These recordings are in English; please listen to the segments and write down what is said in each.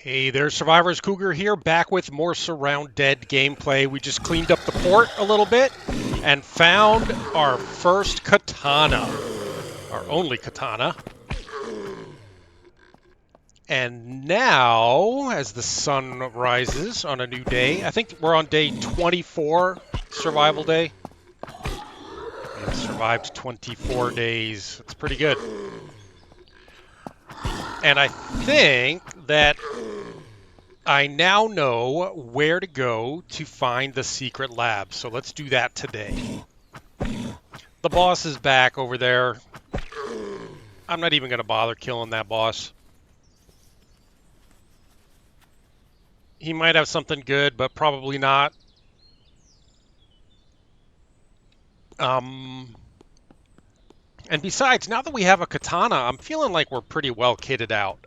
Hey there, Survivors. Cougar here, back with more Surrounded gameplay. We just cleaned up the port a little bit and found our first katana, our only katana. And now, as the sun rises on a new day, I think we're on day 24, survival day. We have survived 24 days. It's pretty good. And I think that I now know where to go to find the secret lab, so let's do that today. The boss is back over there. I'm not even going to bother killing that boss. He might have something good, but probably not. And besides, now that we have a katana, I'm feeling like we're pretty well kitted out.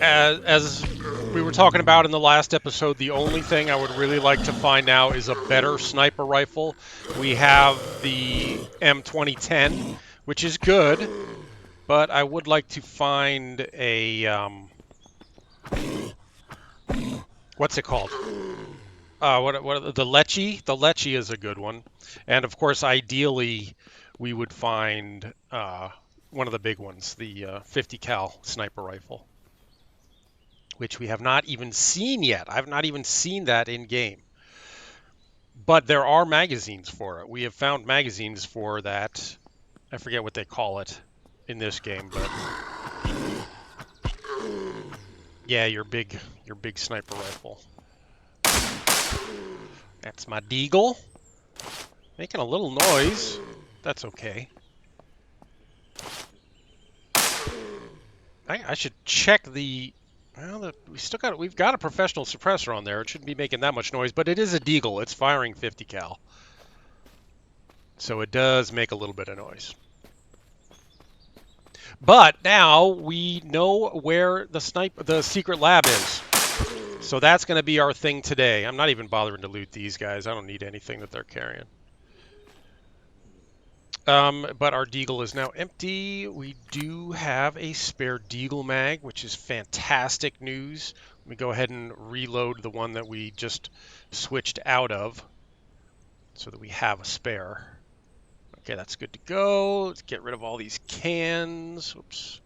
As we were talking about in the last episode, the only thing I would really like to find now is a better sniper rifle. We have the M2010, which is good, but I would like to find a what's it called? What the Lecce? The Lecce is a good one, and of course, ideally, we would find one of the big ones, the 50 cal sniper rifle, which we have not even seen yet. I've not even seen that in game. But there are magazines for it. We have found magazines for that. I forget what they call it in this game, but yeah, your big sniper rifle. That's my deagle. Making a little noise. That's okay. I should check the. Well, we've got a professional suppressor on there. It shouldn't be making that much noise, but it is a deagle. It's firing 50 cal. So it does make a little bit of noise. But now we know where the secret lab is. So that's going to be our thing today. I'm not even bothering to loot these guys. I don't need anything that they're carrying. But our deagle is now empty. We do have a spare deagle mag, which is fantastic news. Let me go ahead and reload the one that we just switched out of so that we have a spare. Okay, that's good to go. Let's get rid of all these cans. Oops.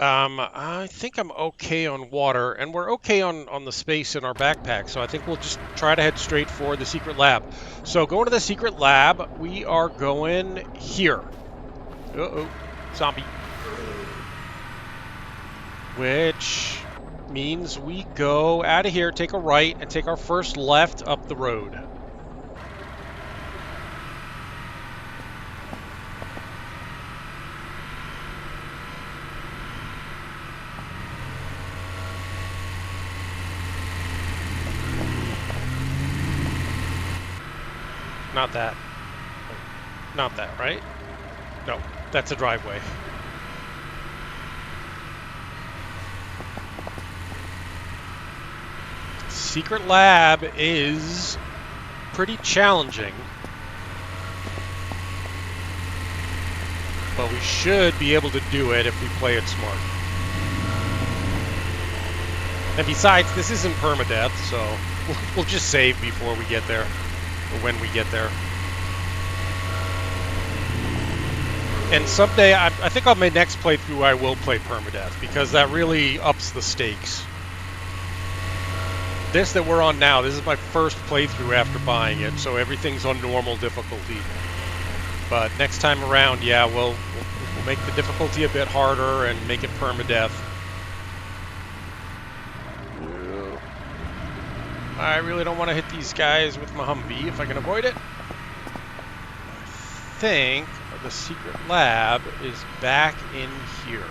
I think I'm okay on water, and we're okay on the space in our backpack, so I think we'll just try to head straight for the secret lab. So going to the secret lab, we are going here. Uh-oh, zombie. Which means we go out of here, take a right, and take our first left up the road. Not that. Not that, right? No, that's a driveway. Secret lab is pretty challenging, but we should be able to do it if we play it smart. And besides, this isn't permadeath, so we'll just save before we get there. Or when we get there. And someday, I think on my next playthrough, I will play permadeath, because that really ups the stakes. This that we're on now, this is my first playthrough after buying it, so everything's on normal difficulty. But next time around, yeah, we'll make the difficulty a bit harder and make it permadeath. I really don't want to hit these guys with my Humvee if I can avoid it. I think the secret lab is back in here.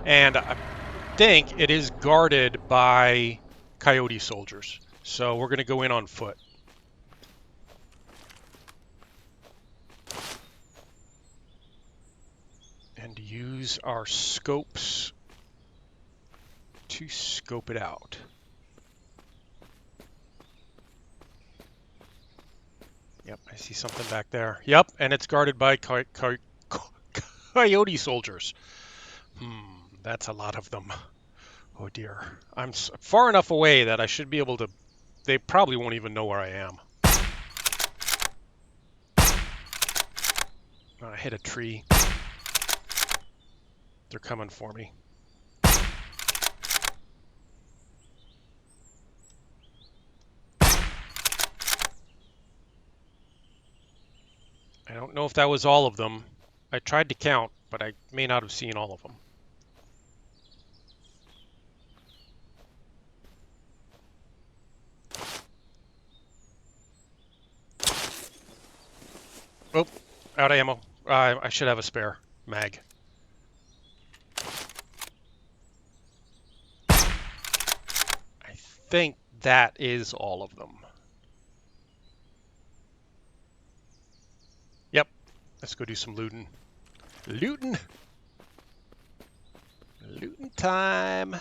And I think it is guarded by coyote soldiers. So we're going to go in on foot. And use our scopes to scope it out. Yep, I see something back there. Yep, and it's guarded by Coyote soldiers. That's a lot of them. Oh dear. I'm far enough away that I should be able to... They probably won't even know where I am. I hit a tree. They're coming for me. I don't know if that was all of them. I tried to count, but I may not have seen all of them. Oh, out of ammo. I should have a spare mag. I think that is all of them. Yep. Let's go do some looting. Looting! Looting time!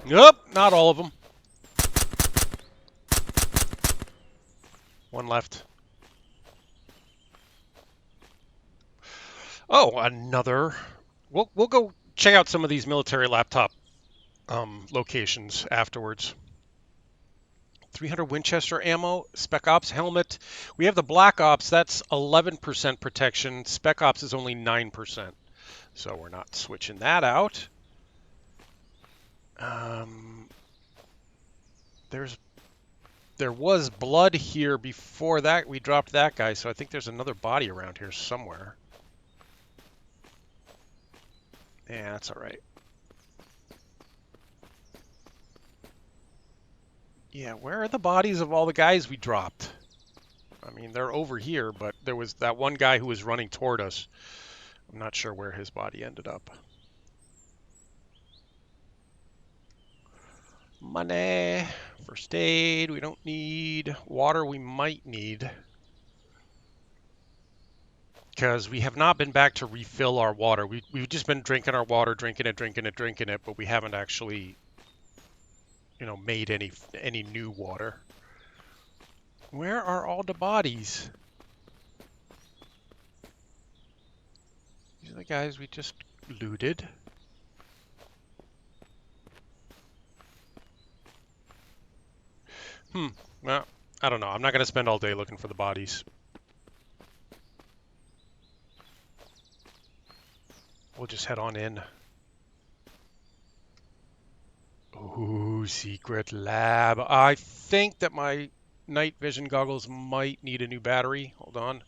Nope, not all of them. One left. Oh, another. We'll go check out some of these military laptop locations afterwards. 300 Winchester ammo, Spec Ops helmet. We have the Black Ops, that's 11% protection. Spec Ops is only 9%. So we're not switching that out. There was blood here before that. We dropped that guy, so I think there's another body around here somewhere. Yeah, that's all right. Yeah, where are the bodies of all the guys we dropped? I mean, they're over here, but there was that one guy who was running toward us. I'm not sure where his body ended up. Money, first aid, we don't need. Water, we might need. Because we have not been back to refill our water. We've just been drinking our water, drinking it, but we haven't actually, made any new water. Where are all the bodies? These are the guys we just looted. Well, I don't know. I'm not going to spend all day looking for the bodies. We'll just head on in. Ooh, secret lab. I think that my night vision goggles might need a new battery. Hold on.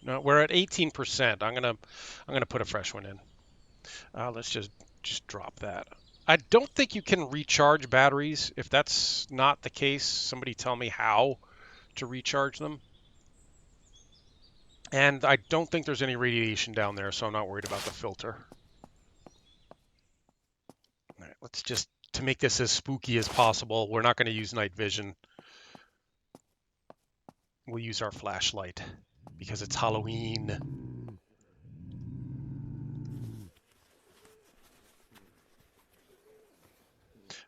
No, we're at 18%. I'm gonna put a fresh one in. Let's just drop that. I don't think you can recharge batteries. If that's not the case, somebody tell me how to recharge them. And I don't think there's any radiation down there, so I'm not worried about the filter. All right, let's just, to make this as spooky as possible, we're not going to use night vision. We'll use our flashlight because it's Halloween.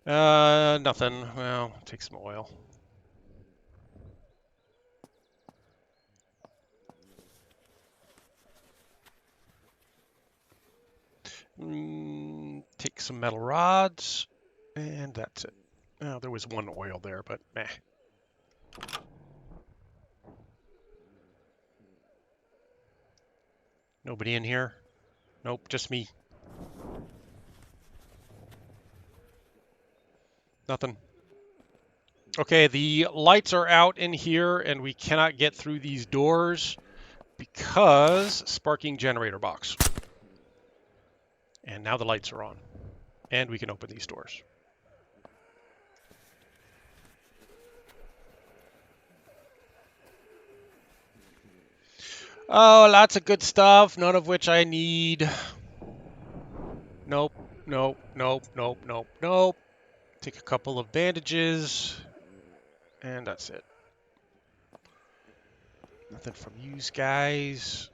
Nothing. Well, take some oil. Take some metal rods, and that's it. Oh, there was one oil there, but meh. Nobody in here? Nope, just me. Nothing. Okay, the lights are out in here, and we cannot get through these doors because sparking generator box. And now the lights are on, and we can open these doors. Oh, lots of good stuff, none of which I need. Nope, nope, nope, nope, nope, nope. Take a couple of bandages, and that's it. Nothing from you guys.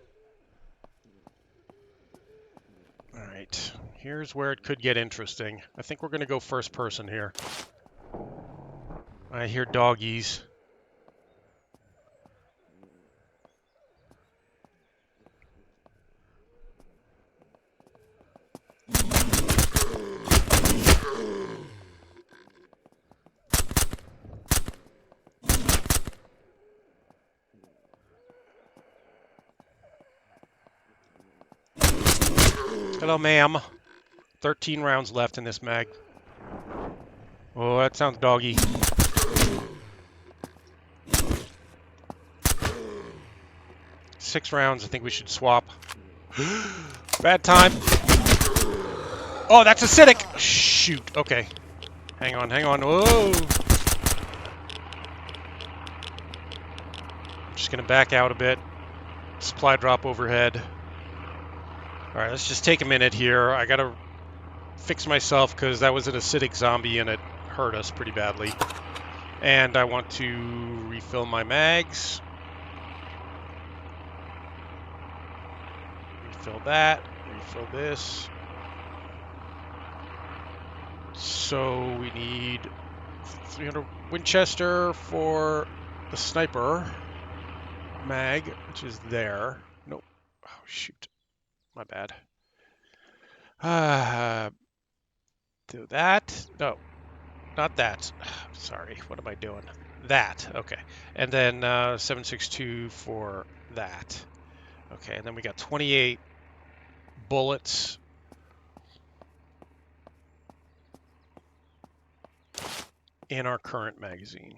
All right, here's where it could get interesting. I think we're going to go first person here. I hear doggies. Hello, ma'am. 13 rounds left in this mag. Oh, that sounds doggy. Six rounds. I think we should swap. Bad time. Oh, that's acidic. Shoot. Okay. Hang on, hang on. Whoa. Just gonna back out a bit. Supply drop overhead. All right, let's just take a minute here. I gotta fix myself because that was an acidic zombie and it hurt us pretty badly. And I want to refill my mags. Refill that. Refill this. So we need 300 Winchester for the sniper mag, which is there. Nope. Oh, shoot. My bad. Do that. No, not that. Sorry. What am I doing? That. Okay. And then 762 for that. Okay. And then we got 28 bullets. In our current magazine.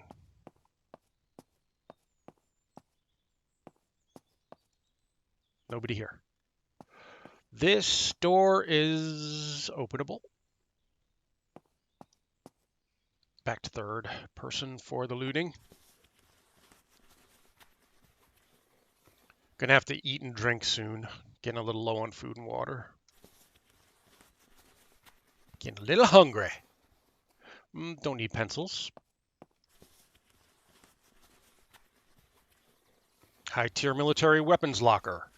Nobody here. This door is openable. Back to third person for the looting. Gonna have to eat and drink soon. Getting a little low on food and water. Getting a little hungry. Don't need pencils. High tier military weapons locker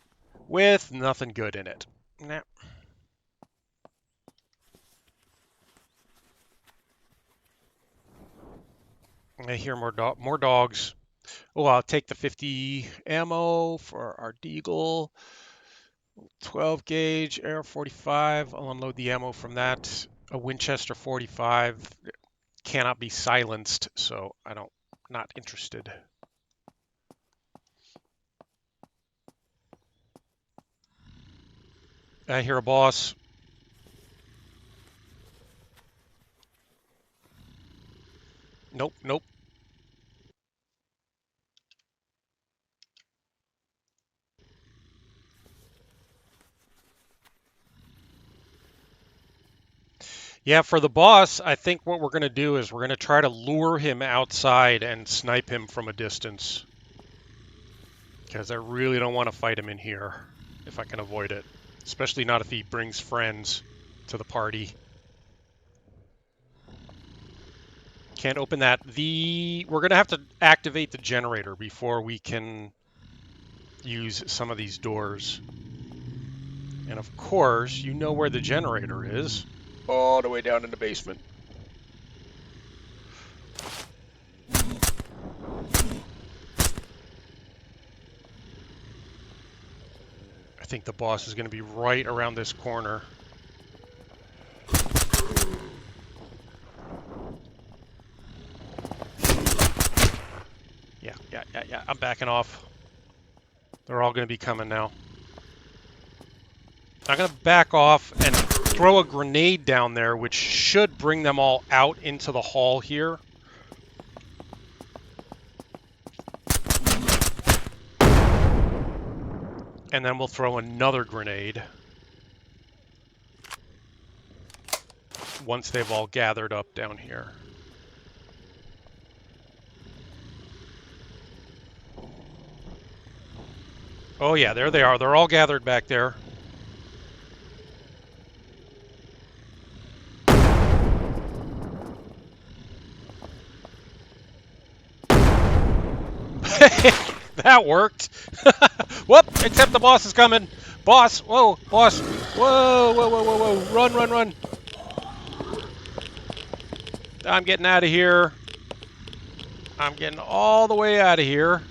with nothing good in it. Nah. I hear more dogs. Oh, I'll take the 50 ammo for our Deagle. 12 gauge AR 45. I'll unload the ammo from that. A Winchester 45 cannot be silenced, so not interested. I hear a boss. Nope, nope. Yeah, for the boss, I think what we're going to do is we're going to try to lure him outside and snipe him from a distance. Because I really don't want to fight him in here, if I can avoid it. Especially not if he brings friends to the party. Can't open that. We're going to have to activate the generator before we can use some of these doors. And of course, you know where the generator is. All the way down in the basement. I think the boss is going to be right around this corner. Yeah. I'm backing off. They're all going to be coming now. I'm going to back off and throw a grenade down there, which should bring them all out into the hall here. And then we'll throw another grenade once they've all gathered up down here. Oh yeah, there they are. They're all gathered back there. That worked. Whoop! Except the boss is coming. Boss! Whoa! Boss! Whoa! Run! I'm getting out of here. I'm getting all the way out of here.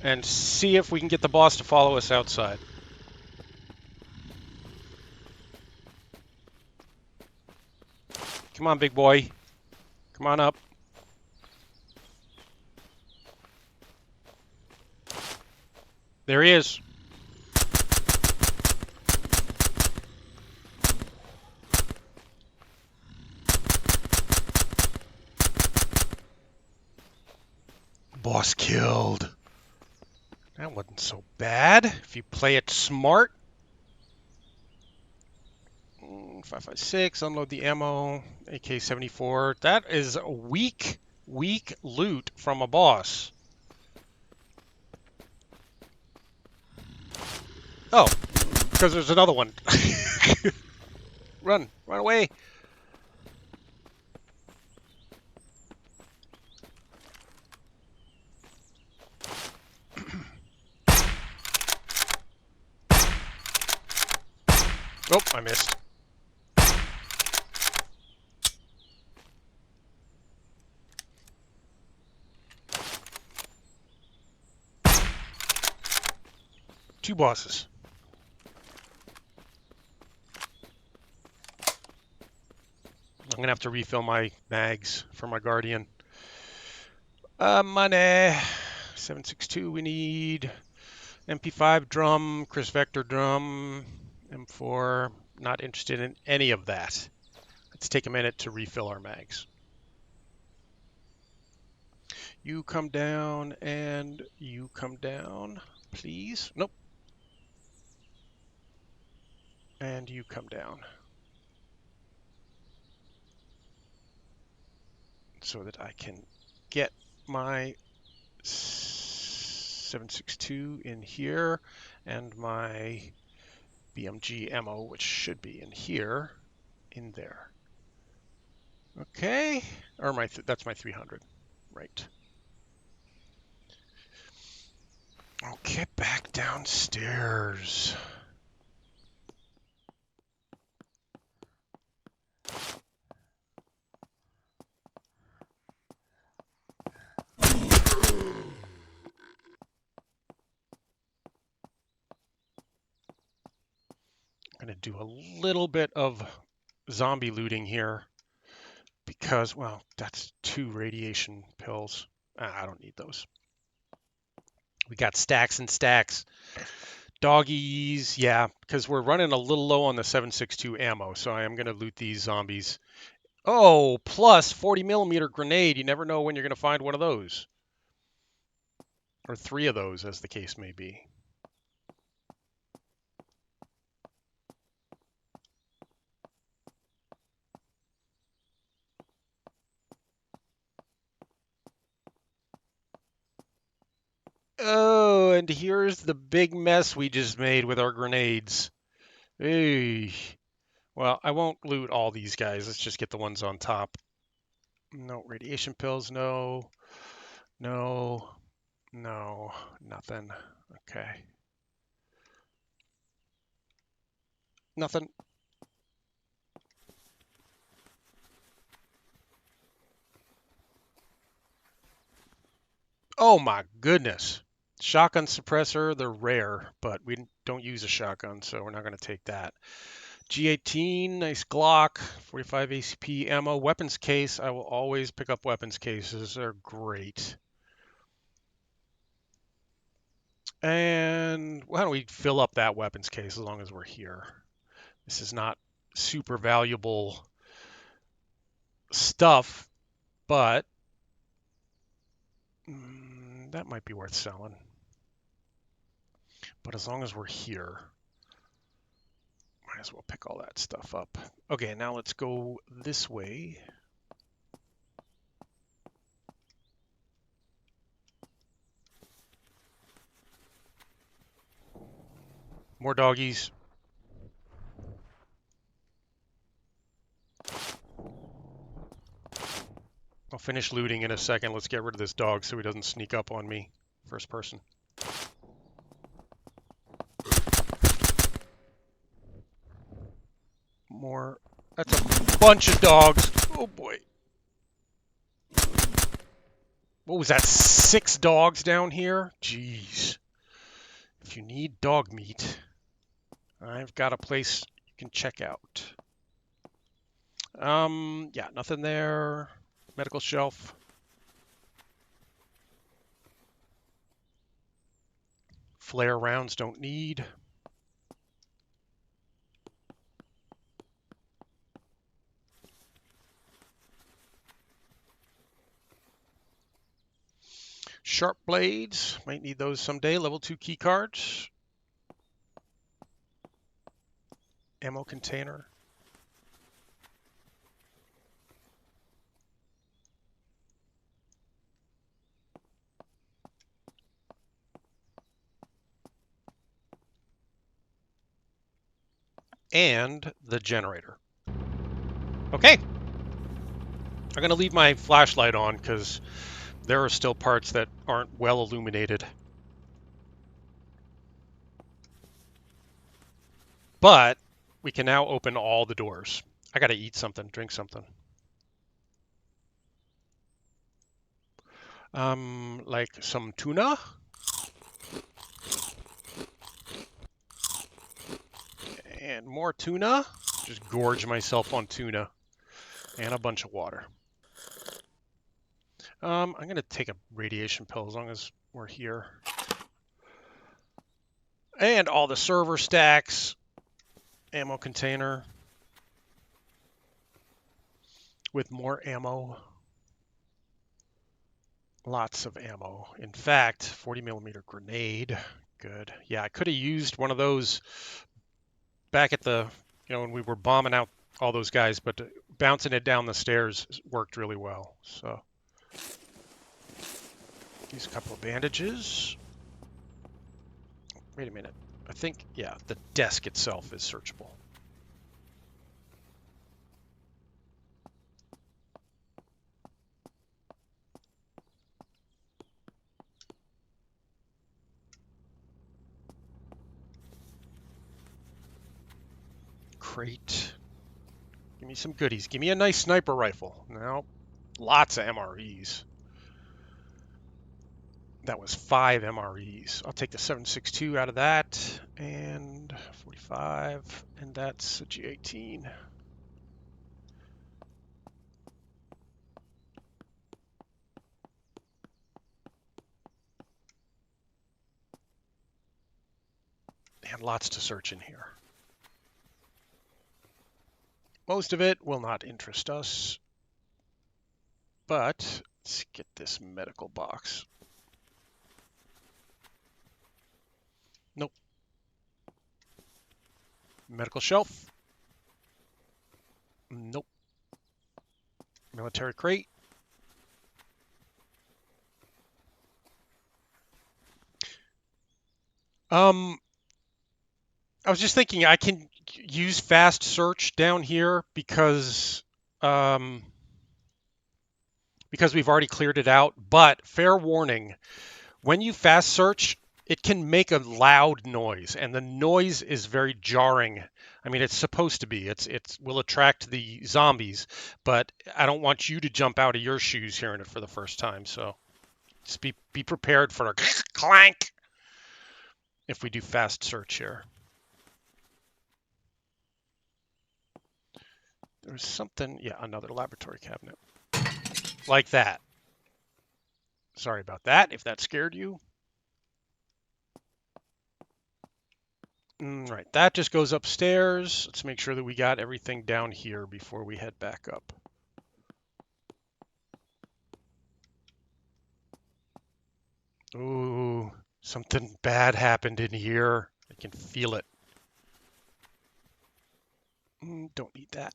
And see if we can get the boss to follow us outside. Come on, big boy. Come on up. There he is. boss killed. That wasn't so bad if you play it smart. 5.56, unload the ammo, AK-74. That is weak loot from a boss. Oh, because there's another one. Run away. Oh, I missed. Two bosses. I'm gonna have to refill my mags for my Guardian. Money. 7.62. We need MP5 drum, Chris Vector drum, M4. Not interested in any of that. Let's take a minute to refill our mags. You come down and you come down, please. Nope. And you come down. So that I can get my 7.62 in here and my BMG ammo, which should be in here, in there. Okay, or that's my 300, right? Okay, back downstairs. I'm gonna do a little bit of zombie looting here because, well, that's 2 radiation pills. I don't need those. We got stacks and stacks. Doggies, yeah, because we're running a little low on the 7.62 ammo, so I am going to loot these zombies. Oh, plus 40 millimeter grenade. You never know when you're going to find one of those. Or 3 of those, as the case may be. Oh, and here's the big mess we just made with our grenades. Hey. Well, I won't loot all these guys. Let's just get the ones on top. No radiation pills, no. No. No. Nothing. Okay. Nothing. Oh my goodness. Shotgun suppressor, they're rare, but we don't use a shotgun, so we're not going to take that. G18, nice Glock, 45 ACP ammo. Weapons case, I will always pick up weapons cases. They're great. And why don't we fill up that weapons case as long as we're here? This is not super valuable stuff, but that might be worth selling. But as long as we're here, might as well pick all that stuff up. Okay, now let's go this way. More doggies. I'll finish looting in a second. Let's get rid of this dog so he doesn't sneak up on me. First person. More. That's a bunch of dogs. Oh boy. What was that? 6 dogs down here? Jeez. If you need dog meat, I've got a place you can check out. Yeah, nothing there. Medical shelf. Flare rounds don't need. sharp blades. Might need those someday. Level 2 key cards. Ammo container. And the generator. Okay. I'm going to leave my flashlight on because there are still parts that aren't well illuminated. But we can now open all the doors. I got to eat something, drink something. Like some tuna. And more tuna. Just gorge myself on tuna. And a bunch of water. I'm going to take a radiation pill as long as we're here. And all the server stacks. Ammo container. With more ammo. Lots of ammo. In fact, 40 millimeter grenade. Good. Yeah, I could have used one of those back at the, when we were bombing out all those guys, but bouncing it down the stairs worked really well. So, use a couple of bandages. Wait a minute. I think, yeah, the desk itself is searchable. Crate. Give me some goodies. Give me a nice sniper rifle. Now, lots of MREs. That was 5 MREs. I'll take the 7.62 out of that, and 45, and that's a G18. And lots to search in here. Most of it will not interest us, but let's get this medical box. Nope. Medical shelf. Nope. Military crate. I was just thinking I can use fast search down here because we've already cleared it out, but fair warning, when you fast search, it can make a loud noise, and the noise is very jarring. I mean, it's supposed to be. It will attract the zombies, but I don't want you to jump out of your shoes hearing it for the first time, so just be prepared for a clank if we do fast search here. There's something, yeah, another laboratory cabinet. Like that. Sorry about that, if that scared you. Right, that just goes upstairs. Let's make sure that we got everything down here before we head back up. Ooh, something bad happened in here. I can feel it. Don't need that.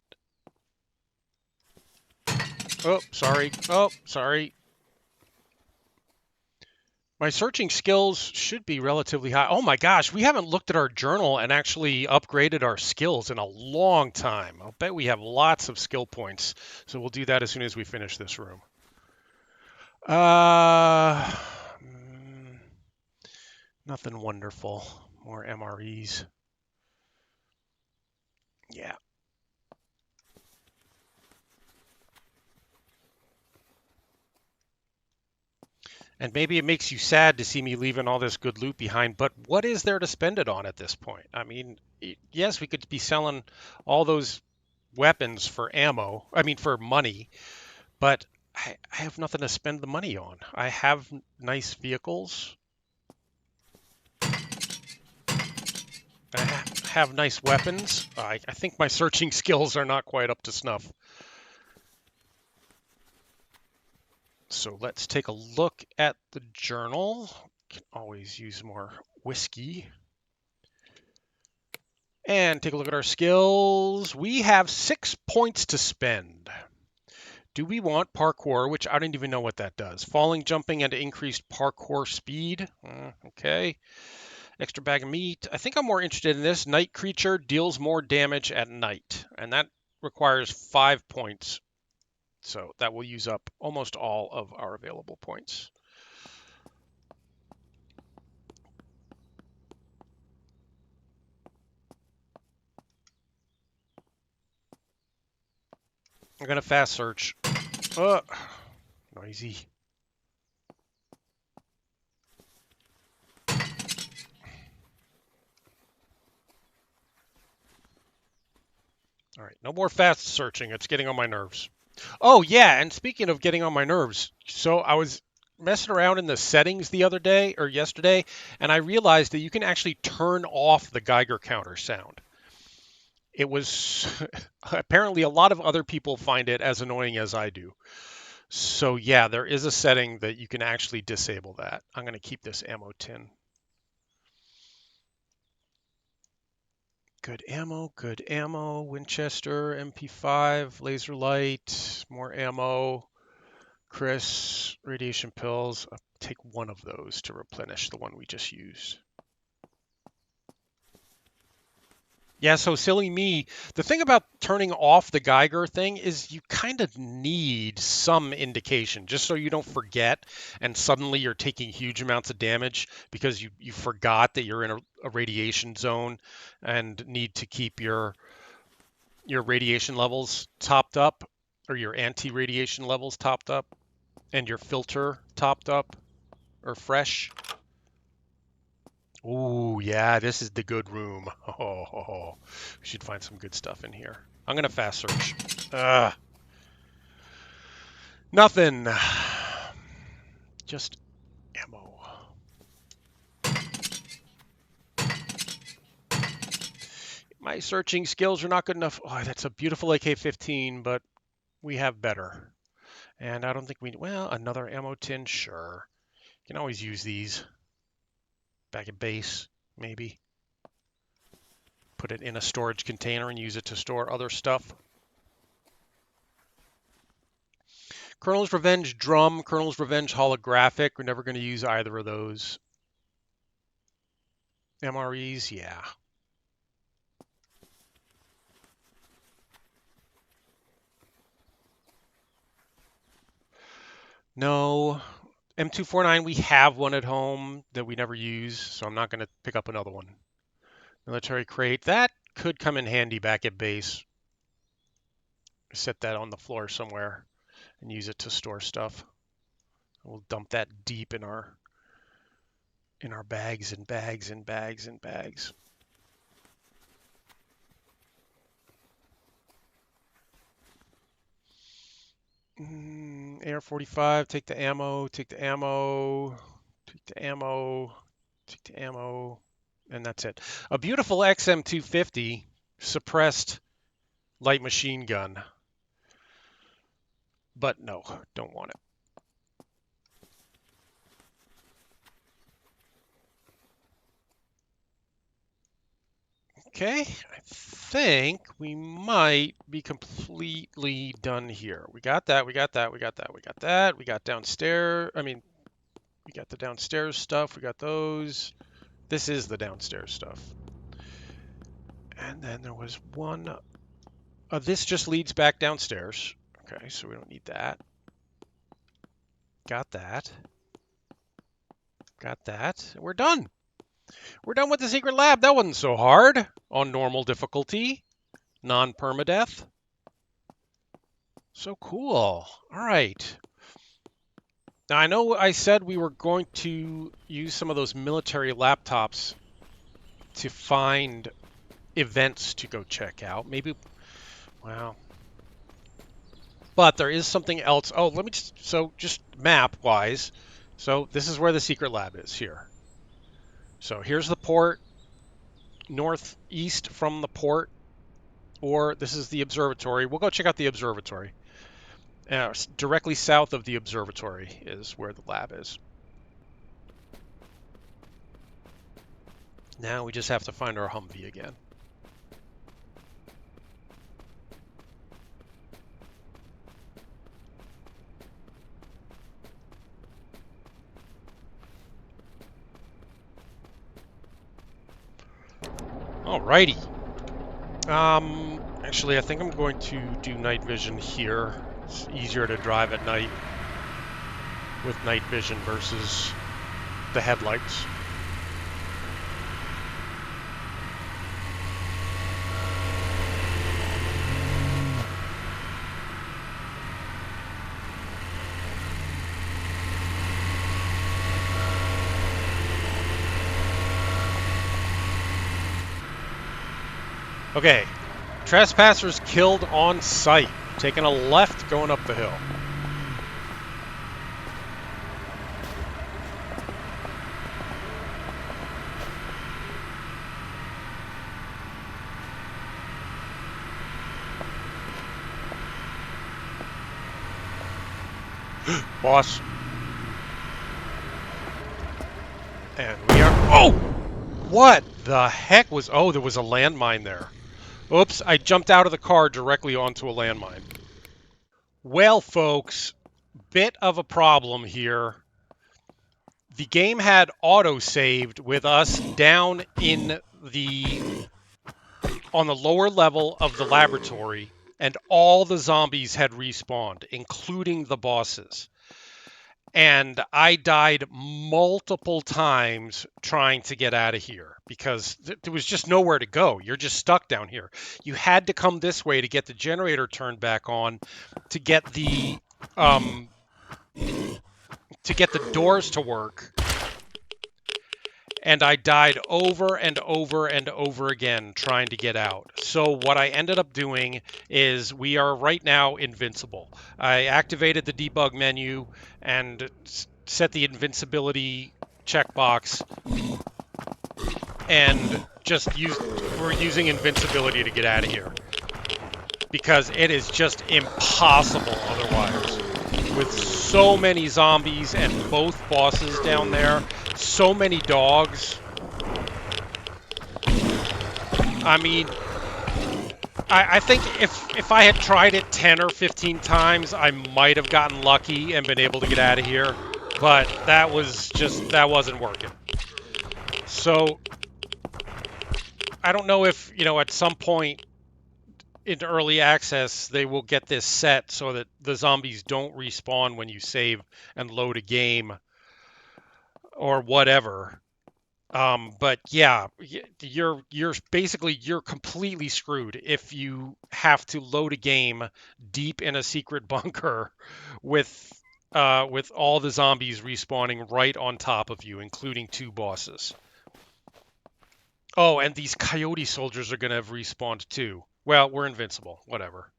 Oh, sorry. Oh, sorry. My searching skills should be relatively high. Oh my gosh, we haven't looked at our journal and actually upgraded our skills in a long time. I'll bet we have lots of skill points. So we'll do that as soon as we finish this room. Nothing wonderful. More MREs. Yeah. And maybe it makes you sad to see me leaving all this good loot behind, but what is there to spend it on at this point? I mean, yes, we could be selling all those weapons for ammo, for money, but I have nothing to spend the money on. I have nice vehicles. I have nice weapons. I think my searching skills are not quite up to snuff. So let's take a look at the journal. Can always use more whiskey. And take a look at our skills. We have 6 points to spend. Do we want parkour, which I don't even know what that does? Falling, jumping, and increased parkour speed. Okay. Extra bag of meat. I think I'm more interested in this. Night creature deals more damage at night. And that requires 5 points. So that will use up almost all of our available points. I'm going to fast search. Noisy. All right, no more fast searching. It's getting on my nerves. Oh, yeah, and speaking of getting on my nerves, so I was messing around in the settings the other day or yesterday, and I realized that you can actually turn off the Geiger counter sound. It was apparently a lot of other people find it as annoying as I do. So yeah, there is a setting that you can actually disable that. I'm going to keep this ammo tin. Good ammo, Winchester, MP5, laser light, more ammo, Chris, radiation pills. I'll take one of those to replenish the one we just used. Yeah, so silly me. The thing about turning off the Geiger thing is you kind of need some indication just so you don't forget and suddenly you're taking huge amounts of damage because you forgot that you're in a radiation zone and need to keep your radiation levels topped up or your anti-radiation levels topped up and your filter topped up or fresh. Ooh, yeah, this is the good room. Oh, we should find some good stuff in here. I'm gonna fast search. Nothing. Just ammo. My searching skills are not good enough. Oh, that's a beautiful AK-15, but we have better. And I don't think we... Well, another ammo tin, sure. Can always use these. Back at base, maybe. Put it in a storage container and use it to store other stuff. Colonel's Revenge drum, Colonel's Revenge holographic. We're never going to use either of those. MREs, yeah. No. M249, we have one at home that we never use, so I'm not going to pick up another one. Military crate, that could come in handy back at base. Set that on the floor somewhere and use it to store stuff. We'll dump that deep in our bags and bags and bags and bags. Air 45, take the ammo, take the ammo, take the ammo, take the ammo, and that's it. A beautiful XM250 suppressed light machine gun. But no, don't want it. Okay, I think we might be completely done here. We got that, we got that, we got that, we got that. We got downstairs, we got the downstairs stuff, we got those. This is the downstairs stuff. And then there was one, this just leads back downstairs. Okay, so we don't need that. Got that. Got that. We're done. We're done with the secret lab. That wasn't so hard. On normal difficulty. Non-permadeath. So cool. All right. Now, I know I said we were going to use some of those military laptops to find events to go check out. Maybe, well, but there is something else. Oh, let me just map-wise. So this is where the secret lab is here. So here's the port, northeast from the port, or this is the observatory. We'll go check out the observatory. Directly south of the observatory is where the lab is. Now we just have to find our Humvee again. Alrighty. Actually, I think I'm going to do night vision here. It's easier to drive at night with night vision versus the headlights. Okay, trespassers killed on site, taking a left going up the hill. Boss. And we are... Oh! What the heck was... Oh, there was a landmine there. Oops, I jumped out of the car directly onto a landmine. Well, folks, bit of a problem here. The game had auto-saved with us down in on the lower level of the laboratory, and all the zombies had respawned, including the bosses. And I died multiple times trying to get out of here because there was just nowhere to go. You're just stuck down here. You had to come this way to get the generator turned back on, to get the doors to work. And I died over and over and over again trying to get out. So what I ended up doing is we are right now invincible. I activated the debug menu and set the invincibility checkbox, and we're using invincibility to get out of here because it is just impossible otherwise. With so many zombies and both bosses down there, so many dogs. I mean, I think if I had tried it 10 or 15 times, I might have gotten lucky and been able to get out of here. But that wasn't working. So, I don't know if, at some point in early access, they will get this set so that the zombies don't respawn when you save and load a game or whatever. But yeah, you're completely screwed if you have to load a game deep in a secret bunker with all the zombies respawning right on top of you, including 2 bosses. Oh, and these coyote soldiers are going to have respawned too. Well, we're invincible. Whatever.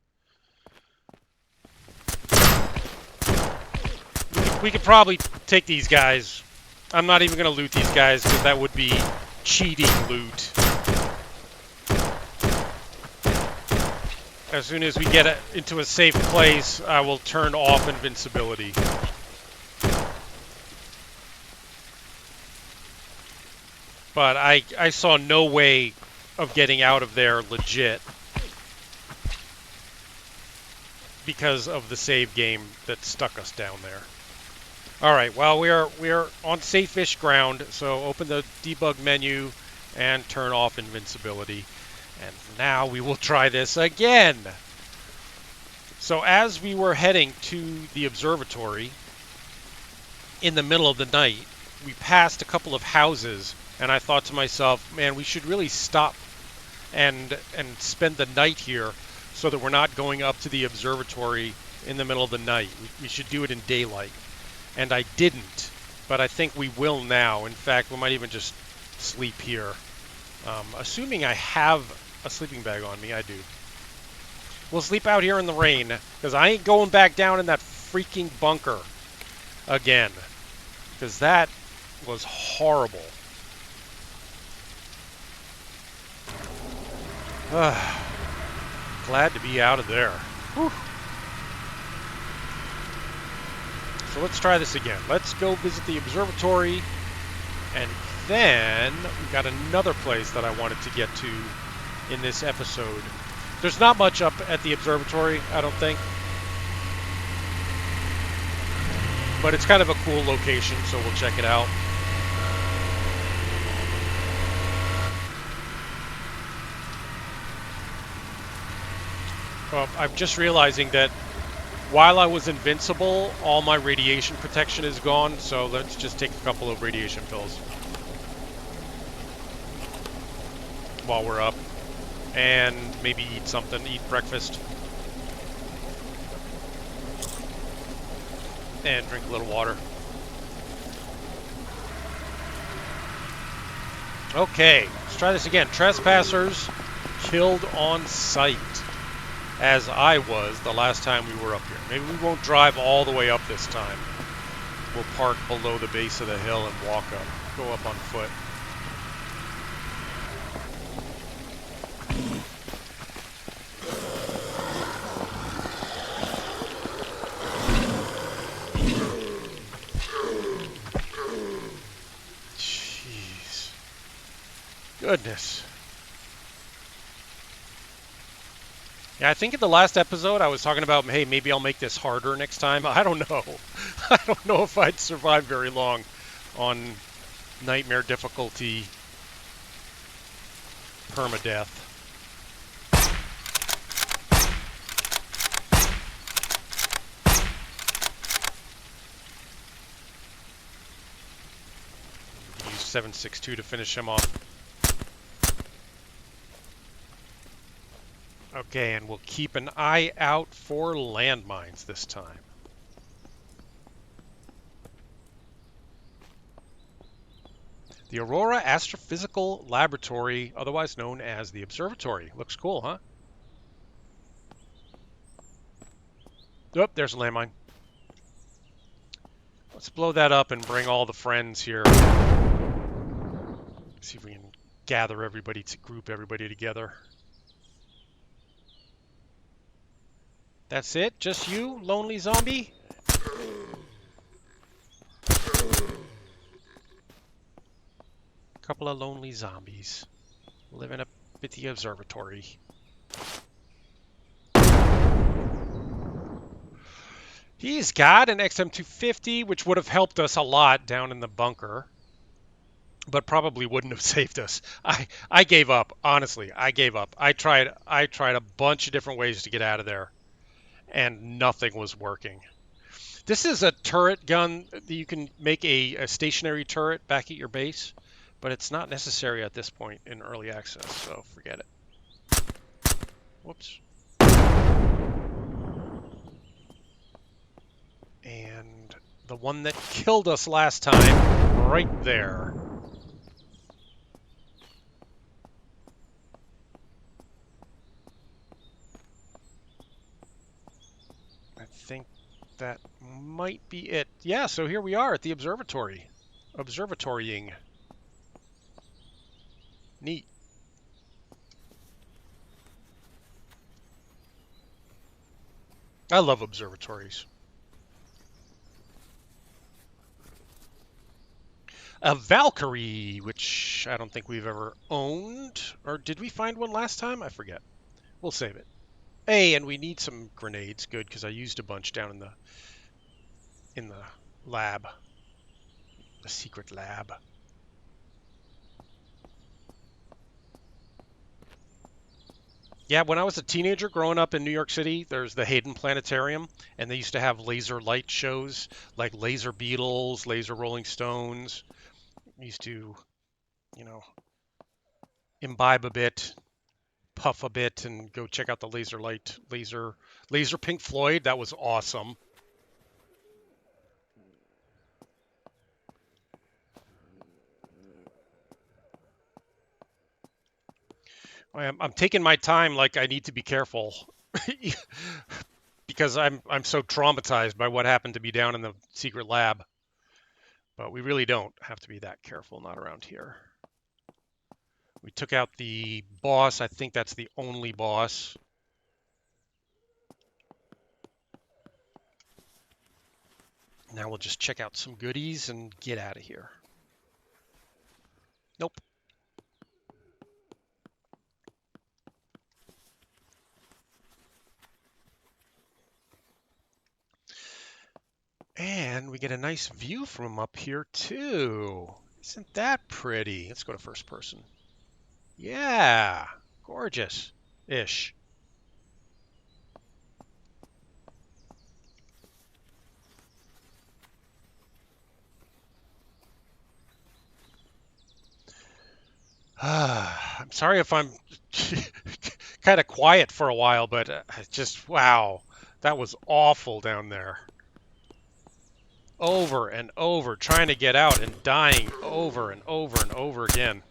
We could probably take these guys. I'm not even going to loot these guys because that would be cheating loot. As soon as we get into a safe place, I will turn off invincibility. But I saw no way of getting out of there legit because of the save game that stuck us down there. All right, well, we are on safe-ish ground, so open the debug menu and turn off invincibility. And now we will try this again. So as we were heading to the observatory in the middle of the night, we passed a couple of houses, and I thought to myself, man, we should really stop and spend the night here so that we're not going up to the observatory in the middle of the night. We should do it in daylight. And I didn't, but I think we will now. In fact, we might even just sleep here. Assuming I have a sleeping bag on me, I do. We'll sleep out here in the rain, because I ain't going back down in that freaking bunker again. Because that was horrible. Glad to be out of there. Whew. So let's try this again. Let's go visit the observatory, and then we got another place that I wanted to get to in this episode. There's not much up at the observatory, I don't think. But it's kind of a cool location, so we'll check it out. I'm just realizing that while I was invincible, all my radiation protection is gone, so let's just take a couple of radiation pills while we're up. And maybe eat something, eat breakfast. And drink a little water. Okay, let's try this again. Trespassers killed on sight, as I was the last time we were up here. Maybe we won't drive all the way up this time. We'll park below the base of the hill and walk up, go up on foot. Jeez. Goodness. Yeah, I think in the last episode I was talking about, hey, maybe I'll make this harder next time. I don't know. I don't know if I'd survive very long on nightmare difficulty permadeath. Use 762 to finish him off. Okay, and we'll keep an eye out for landmines this time. The Aurora Astrophysical Laboratory, otherwise known as the Observatory. Looks cool, huh? Oh, there's a landmine. Let's blow that up and bring all the friends here. See if we can gather everybody, to group everybody together. That's it? Just you, lonely zombie? Couple of lonely zombies living up at the observatory. He's got an XM250, which would have helped us a lot down in the bunker, but probably wouldn't have saved us. I gave up. Honestly, I gave up. I tried a bunch of different ways to get out of there, and nothing was working. This is a turret gun. You can make a stationary turret back at your base, but it's not necessary at this point in early access, so forget it. Whoops. And the one that killed us last time, right there. I think that might be it. Yeah, so here we are at the observatory. Observatorying. Neat. I love observatories. A Valkyrie, which I don't think we've ever owned. Or did we find one last time? I forget. We'll save it. Hey, and we need some grenades. Good, because I used a bunch down in the lab. The secret lab. Yeah, when I was a teenager growing up in New York City, there's the Hayden Planetarium, and they used to have laser light shows, like laser beetles, laser Rolling Stones. I used to, you know, imbibe a bit, puff a bit, and go check out the laser Pink Floyd. That was awesome. I'm taking my time, like I need to be careful. Because I'm so traumatized by what happened to me down in the secret lab. But we really don't have to be that careful, not around here. We took out the boss. I think that's the only boss. Now we'll just check out some goodies and get out of here. Nope. And we get a nice view from up here too. Isn't that pretty? Let's go to first person. Yeah, gorgeous-ish. I'm sorry if I'm kind of quiet for a while, but just wow, that was awful down there. Over and over, trying to get out and dying over and over and over again.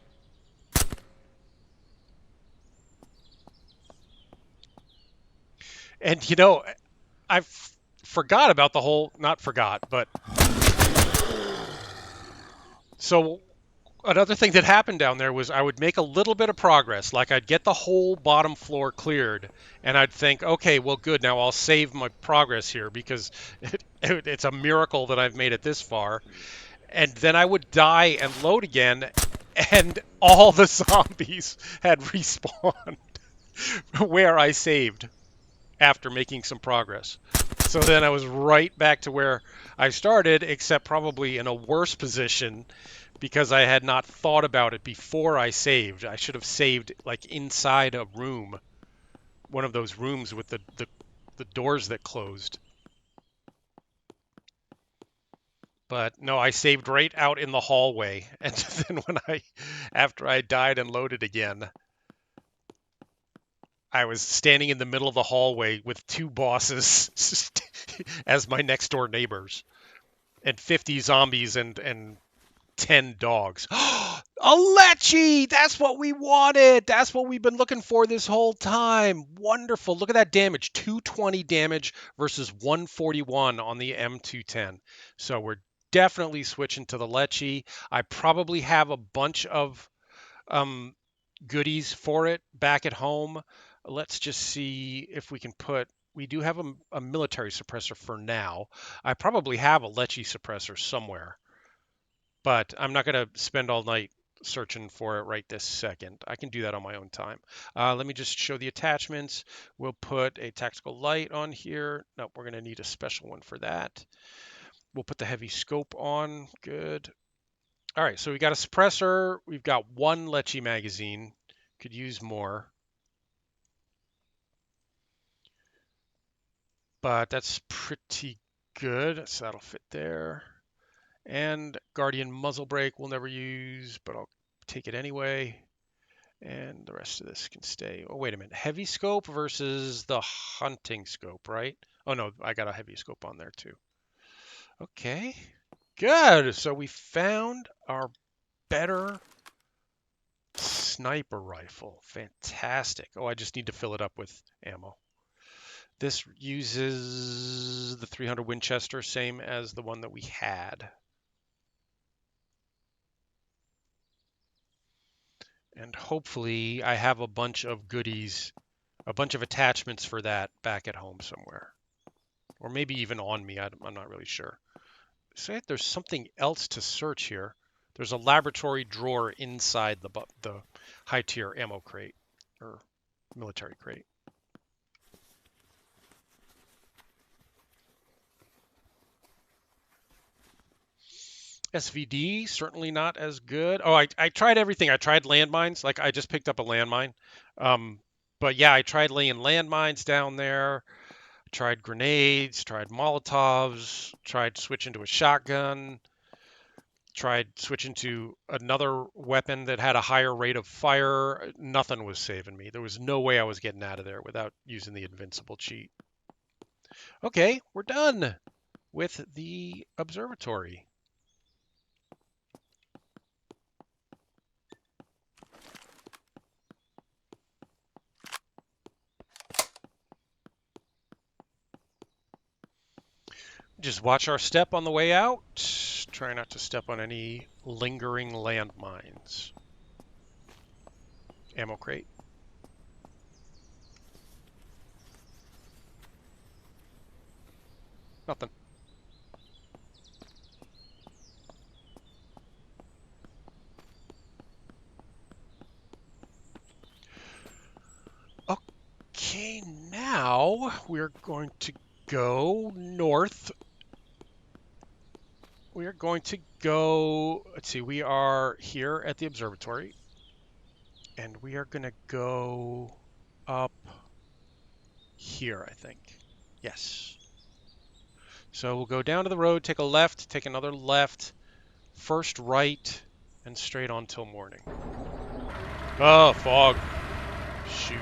And you know, I forgot about the whole, not forgot, but so another thing that happened down there was I would make a little bit of progress. Like I'd get the whole bottom floor cleared, and I'd think, okay, well, good. Now I'll save my progress here because it's a miracle that I've made it this far. And then I would die and load again, and all the zombies had respawned where I saved after making some progress. So then I was right back to where I started, except probably in a worse position because I had not thought about it before I saved. I should have saved like inside a room, one of those rooms with the doors that closed. But no, I saved right out in the hallway. And then after I died and loaded again, I was standing in the middle of the hallway with two bosses as my next door neighbors and 50 zombies and 10 dogs. A Lecce! That's what we wanted! That's what we've been looking for this whole time. Wonderful. Look at that damage. 220 damage versus 141 on the M210. So we're definitely switching to the Lecce. I probably have a bunch of um, goodies for it back at home. Let's just see if we can put. We do have a military suppressor for now. I probably have a Lecce suppressor somewhere, but I'm not going to spend all night searching for it right this second. I can do that on my own time. Let me just show the attachments. We'll put a tactical light on here. No, we're going to need a special one for that. We'll put the heavy scope on. Good. All right, so we got a suppressor. We've got one Lecce magazine. Could use more. But that's pretty good. So that'll fit there. And Guardian muzzle brake we'll never use, but I'll take it anyway. And the rest of this can stay. Oh, wait a minute. Heavy scope versus the hunting scope, right? Oh, no, I got a heavy scope on there too. Okay, good. So we found our better sniper rifle. Fantastic. Oh, I just need to fill it up with ammo. This uses the 300 Winchester, same as the one that we had. And hopefully I have a bunch of goodies, a bunch of attachments for that back at home somewhere. Or maybe even on me, I'm not really sure. So there's something else to search here. There's a laboratory drawer inside the high tier ammo crate, or military crate. SVD, certainly not as good. Oh, I tried everything. I tried landmines. Like I just picked up a landmine. Um, but yeah, I tried laying landmines down there. Tried grenades, tried Molotovs, tried switching to a shotgun, tried switching to another weapon that had a higher rate of fire. Nothing was saving me. There was no way I was getting out of there without using the invincible cheat. Okay, we're done with the observatory. Just watch our step on the way out. Try not to step on any lingering landmines. Ammo crate. Nothing. now we're going to go north. We are going to go, let's see, we are here at the observatory, and we are going to go up here, I think. Yes. So we'll go down to the road, take a left, take another left, first right, and straight on till morning. Oh, fog. Shoot.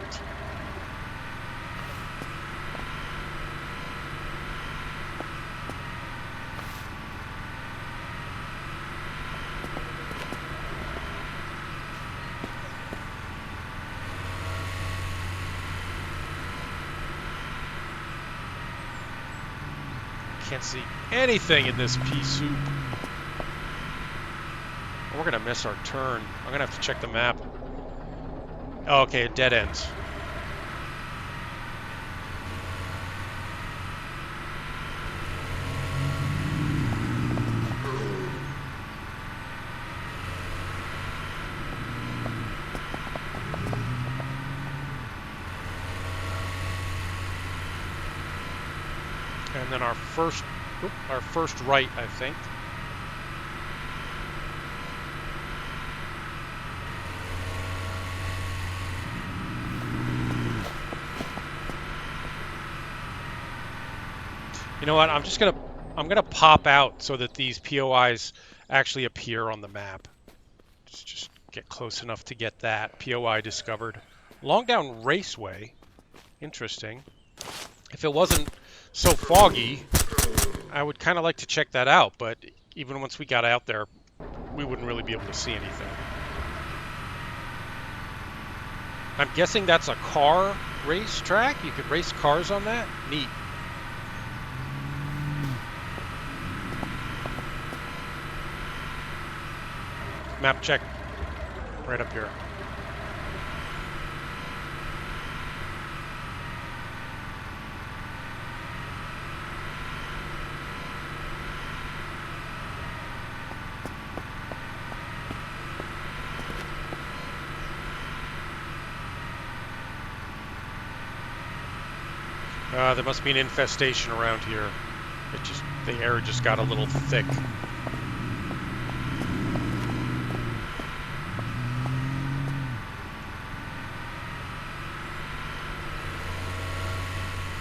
Can't see anything in this pea soup. We're gonna miss our turn. I'm gonna have to check the map. Oh, okay, it dead ends. And then our first right, I think. You know what? I'm gonna pop out so that these POIs actually appear on the map. Just get close enough to get that. POI discovered. Longdown Raceway. Interesting. If it wasn't so foggy, I would kind of like to check that out, but even once we got out there, we wouldn't really be able to see anything. I'm guessing that's a car race track? You could race cars on that? Neat. Map check. Right up here. There must be an infestation around here. The air just got a little thick.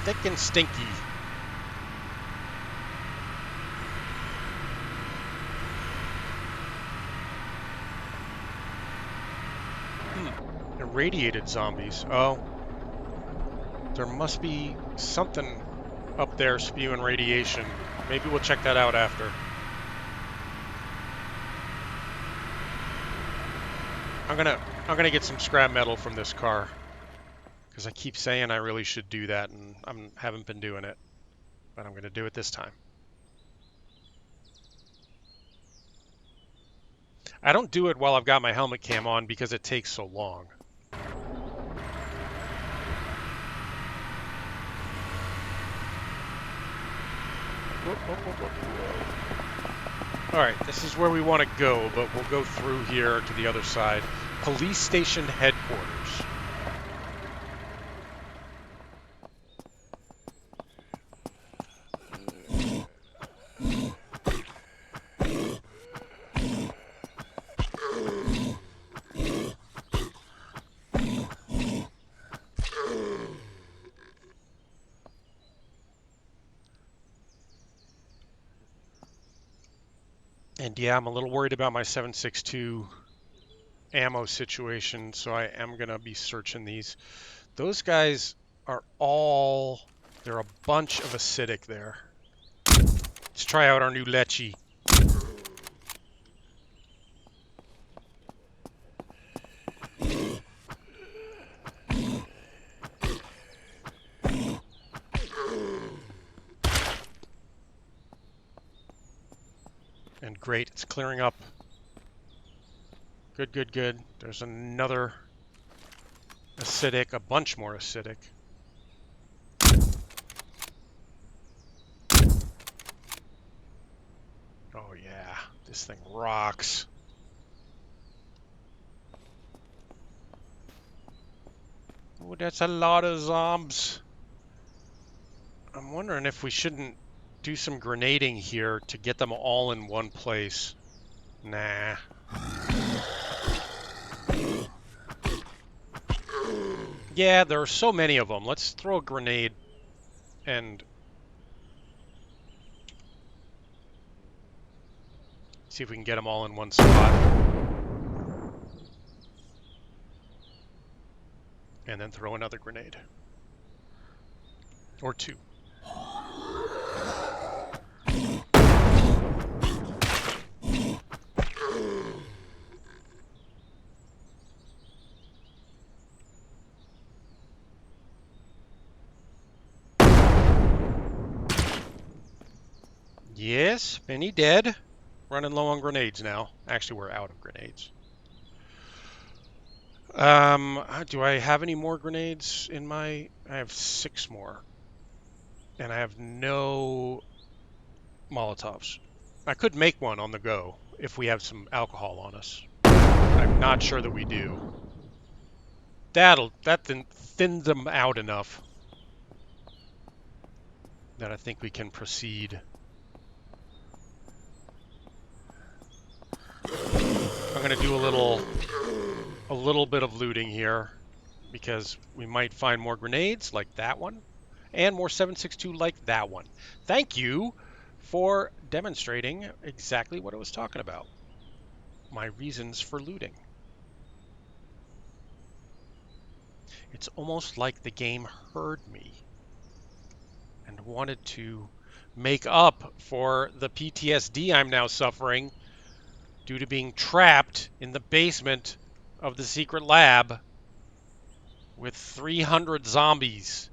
Thick and stinky. Irradiated zombies. Oh. There must be something up there spewing radiation. Maybe we'll check that out after. I'm gonna get some scrap metal from this car, because I keep saying I really should do that, and I haven't been doing it. But I'm gonna do it this time. I don't do it while I've got my helmet cam on because it takes so long. Alright, this is where we want to go, but we'll go through here to the other side. Police Station Headquarters. And yeah, I'm a little worried about my 7.62 ammo situation, so I am going to be searching these. Those guys are they're a bunch of acidic there. Let's try out our new Lecce. And great, it's clearing up. Good, good, good. There's another acidic, a bunch more acidic. Oh yeah, this thing rocks. Oh, that's a lot of zombs. wondering if we shouldn't do some grenading here to get them all in one place. Nah. Yeah, there are so many of them. Let's throw a grenade and see if we can get them all in one spot. And then throw another grenade. Or two. Yes, many dead. Running low on grenades now. Actually, we're out of grenades. Do I have any more grenades in my... I have 6 more. And I have no Molotovs. I could make one on the go if we have some alcohol on us. I'm not sure that we do. That thins them out enough that I think we can proceed. I'm gonna do a little bit of looting here because we might find more grenades like that one and more 7.62 like that one. Thank you for demonstrating exactly what I was talking about. My reasons for looting. It's almost like the game heard me and wanted to make up for the PTSD I'm now suffering due to being trapped in the basement of the secret lab with 300 zombies.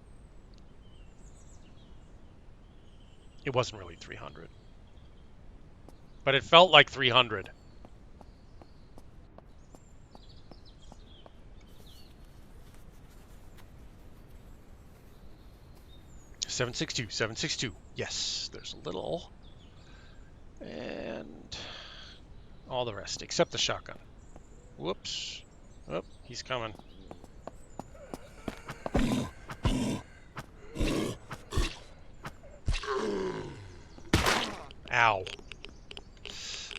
It wasn't really 300, but it felt like 300. $7.62. Yes, there's a little. And all the rest, except the shotgun. Whoops. Oh, he's coming. Ow.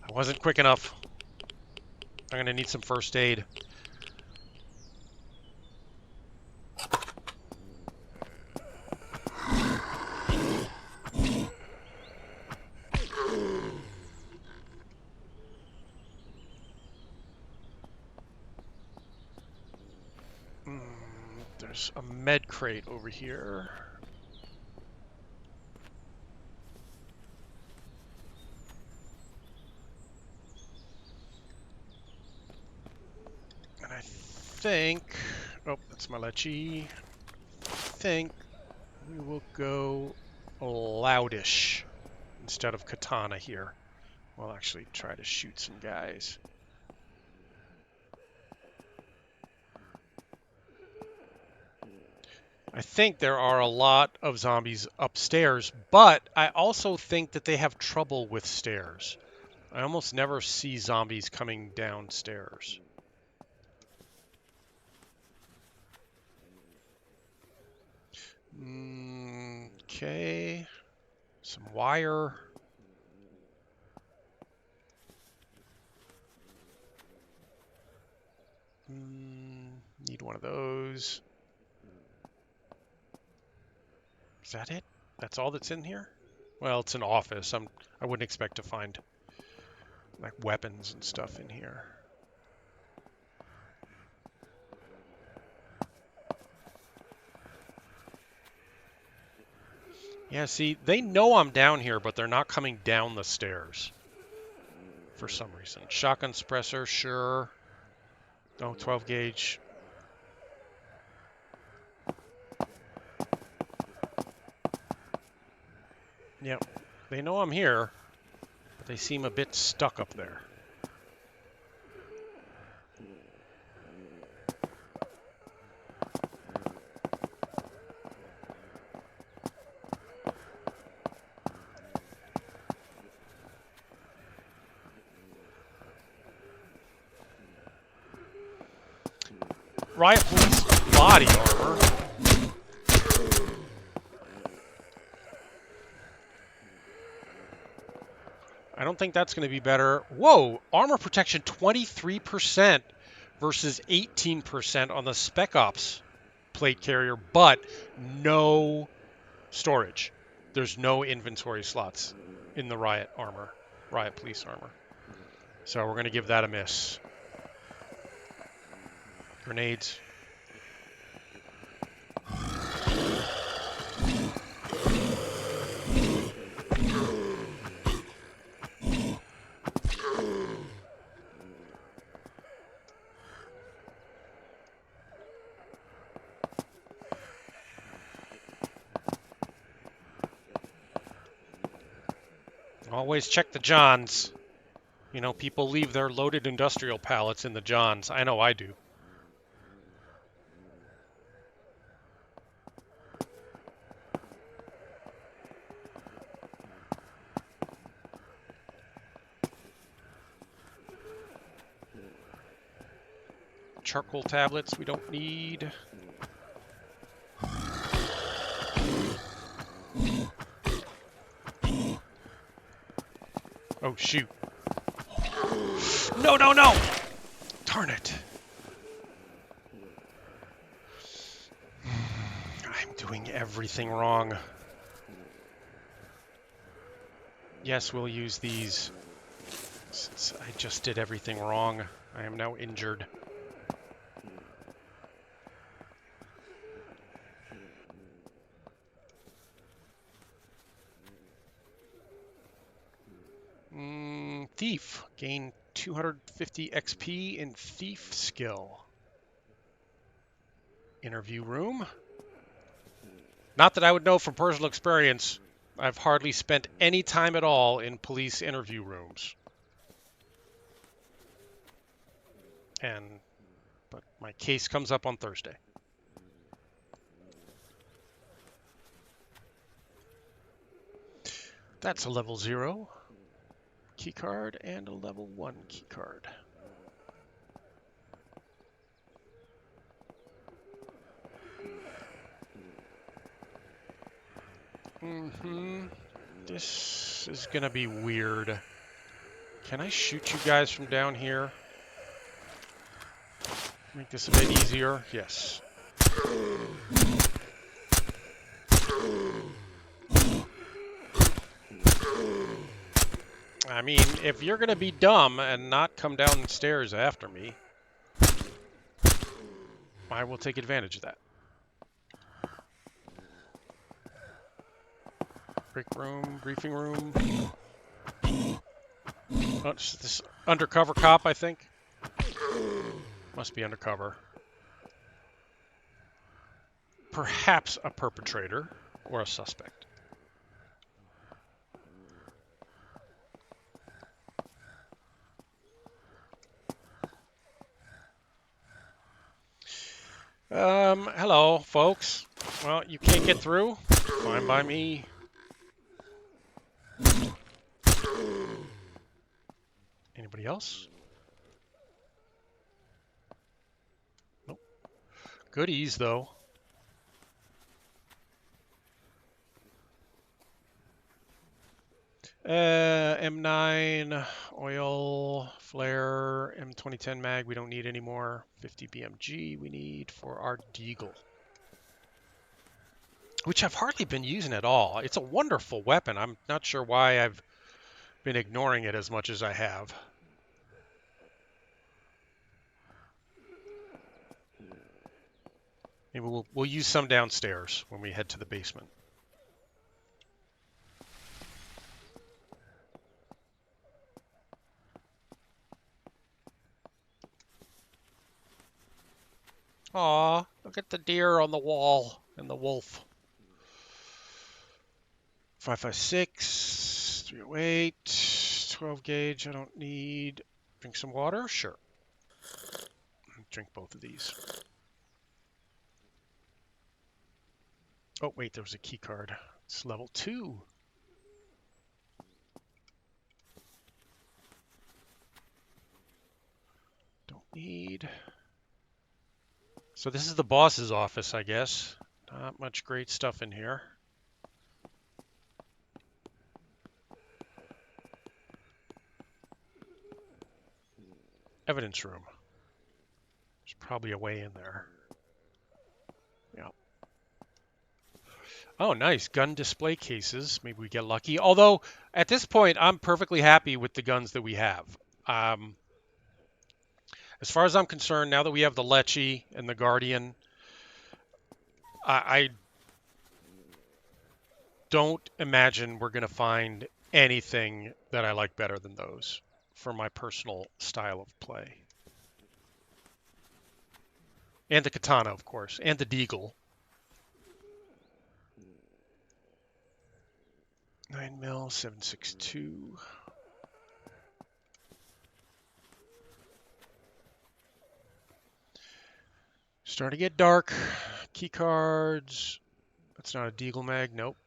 I wasn't quick enough. I'm going to need some first aid. There's a med crate over here. And I think, oh, that's my Lecce. I think we will go loudish instead of katana here. We'll actually try to shoot some guys. I think there are a lot of zombies upstairs, but I also think that they have trouble with stairs. I almost never see zombies coming downstairs. Okay. Some wire. Need one of those. Is that it? That's all that's in here? Well, it's an office. I wouldn't expect to find like weapons and stuff in here. Yeah, see, they know I'm down here, but they're not coming down the stairs for some reason. Shotgun suppressor, sure. Oh, 12 gauge. Yep, they know I'm here, but they seem a bit stuck up there. Riot Police body armor. don't think that's going to be better. Whoa, armor protection 23% versus 18% on the Spec Ops plate carrier, but no storage. There's no inventory slots in the Riot armor, Riot police armor. So we're going to give that a miss. Grenades. Always check the Johns. You know, people leave their loaded industrial pallets in the Johns. I know I do. Charcoal tablets we don't need. Oh, shoot. No, no, no! Darn it. I'm doing everything wrong. Yes, we'll use these. Since I just did everything wrong, I am now injured. Thief. Gain 250 XP in Thief skill. Interview room. Not that I would know from personal experience. I've hardly spent any time at all in police interview rooms. But my case comes up on Thursday. That's a level 0 keycard and a level 1 keycard. This is gonna be weird. Can I shoot you guys from down here? Make this a bit easier. Yes. I mean, if you're gonna be dumb and not come down the stairs after me, I will take advantage of that. Break room, briefing room. Oh, it's this undercover cop, I think. Must be undercover. Perhaps a perpetrator or a suspect. Hello, folks. Well, you can't get through? Fine by me. Anybody else? Nope. Goodies, though. M9, oil, flare, M2010 mag we don't need anymore. 50 BMG we need for our Deagle. Which I've hardly been using at all. It's a wonderful weapon. I'm not sure why I've been ignoring it as much as I have. Maybe we'll use some downstairs when we head to the basement. Aw, look at the deer on the wall and the wolf. 5.56, 308, 12 gauge. I don't need. Drink some water? Sure. Drink both of these. Oh, wait, there was a key card. It's level 2. Don't need. So this is the boss's office, I guess. Not much great stuff in here. evidence room. There's probably a way in there. Yeah. Oh, nice. Gun display cases. Maybe we get lucky. Although, at this point, I'm perfectly happy with the guns that we have. As far as I'm concerned, now that we have the Lecce and the Guardian, I don't imagine we're going to find anything that I like better than those for my personal style of play. And the Katana, of course, and the Deagle. 9mm, 7.62. Starting to get dark. Key cards. That's not a Deagle mag. Nope.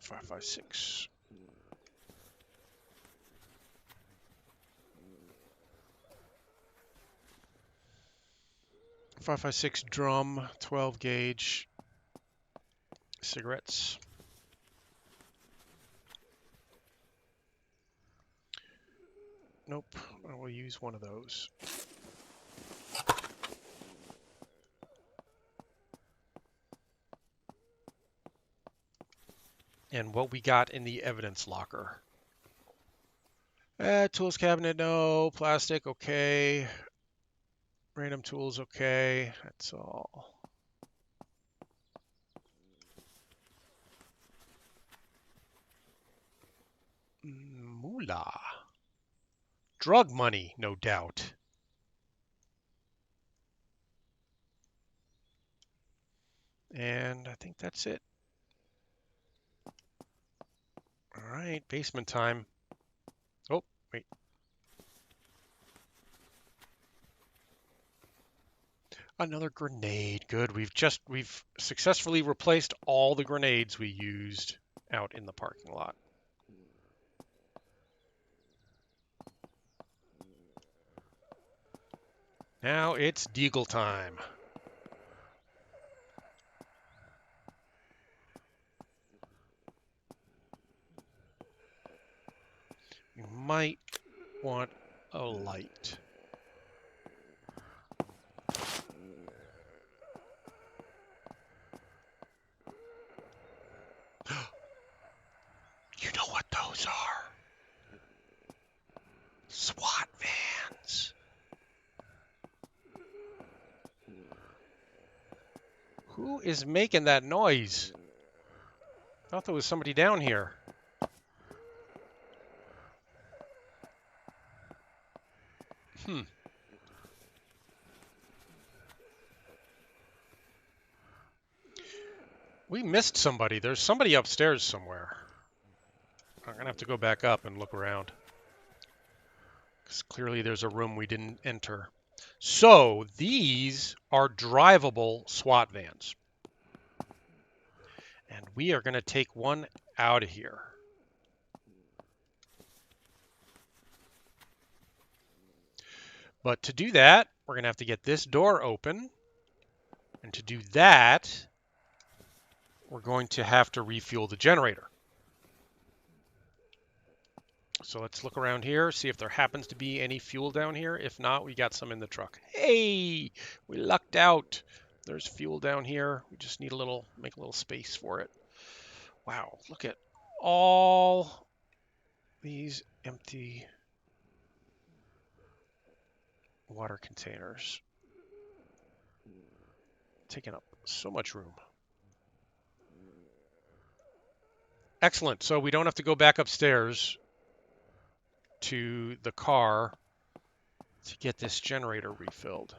5.56. .556 drum, 12 gauge. Cigarettes. Nope. I will use one of those. And what we got in the evidence locker. Tools cabinet, no. Plastic, okay. Random tools, okay. That's all. Moolah. Drug money, no doubt. And I think that's it. All right, basement time. Oh, wait. Another grenade. Good. We've successfully replaced all the grenades we used out in the parking lot. Now it's Deagle time. We might want a light. You know what those are? SWAT vans. Who is making that noise? I thought there was somebody down here. We missed somebody. There's somebody upstairs somewhere. I'm going to have to go back up and look around. Because clearly there's a room we didn't enter. So these are drivable SWAT vans. And we are going to take one out of here. But to do that, we're going to have to get this door open. And to do that, we're going to have to refuel the generator. So let's look around here, see if there happens to be any fuel down here. If not, we got some in the truck. Hey, we lucked out. There's fuel down here. We just need make a little space for it. Wow, look at all these empty water containers. Taking up so much room. Excellent. So we don't have to go back upstairs to the car to get this generator refilled.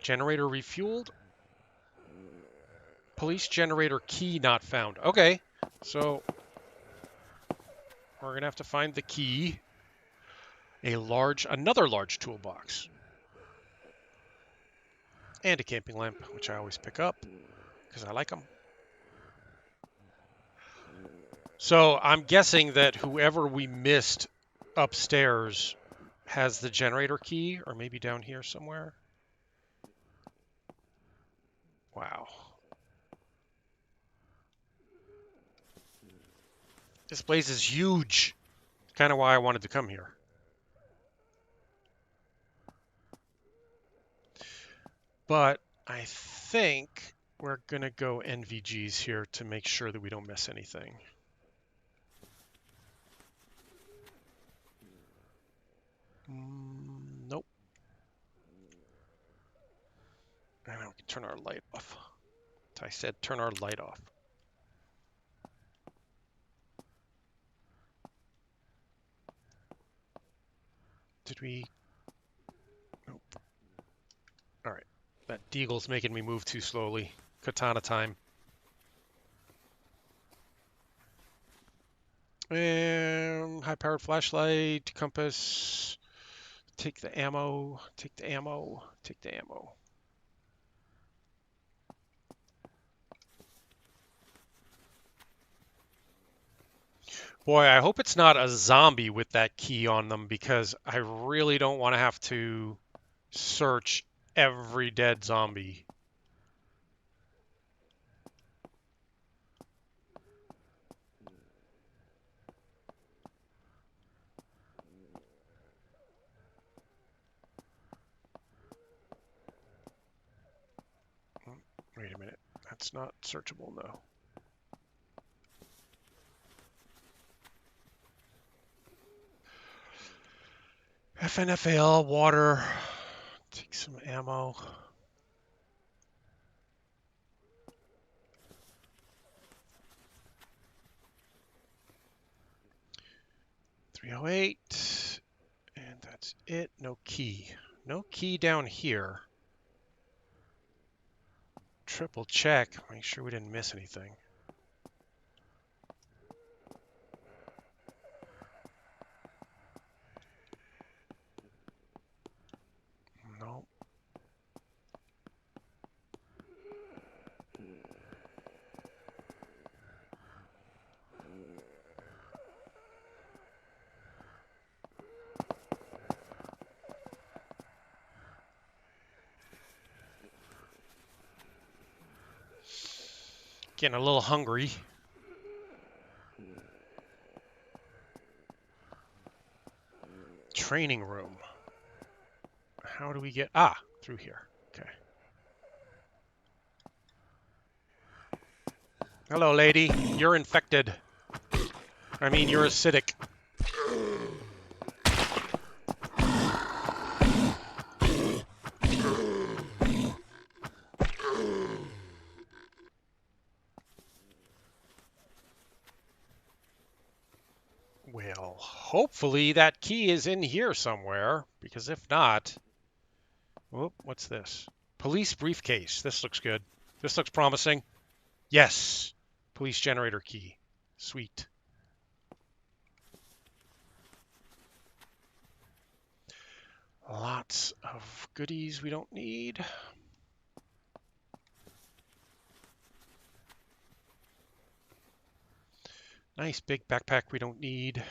Generator refueled. Police generator key not found. Okay, so we're gonna have to find the key. Another large toolbox. And a camping lamp, which I always pick up because I like them. So I'm guessing that whoever we missed upstairs has the generator key, or maybe down here somewhere. Wow. This place is huge. Kind of why I wanted to come here. But I think we're going to go NVGs here to make sure that we don't miss anything. Nope. And now we can turn our light off. I said turn our light off. Did we? Nope. All right. That deagle's making me move too slowly. Katana time. High-powered flashlight, compass. Take the ammo. Take the ammo. Take the ammo. Boy, I hope it's not a zombie with that key on them, because I really don't want to have to search every dead zombie. Wait a minute. That's not searchable, no. FNFAL, water. Take some ammo. .308, and that's it. No key. No key down here. Triple check. Make sure we didn't miss anything. No. Getting a little hungry. Training room. How do we get... Ah, through here. Okay. Hello, lady. You're infected. I mean, you're acidic. Well, hopefully that key is in here somewhere, because if not... Whoop, what's this? Police briefcase. This looks good. This looks promising. Yes. Police generator key. Sweet. Lots of goodies we don't need. Nice big backpack we don't need.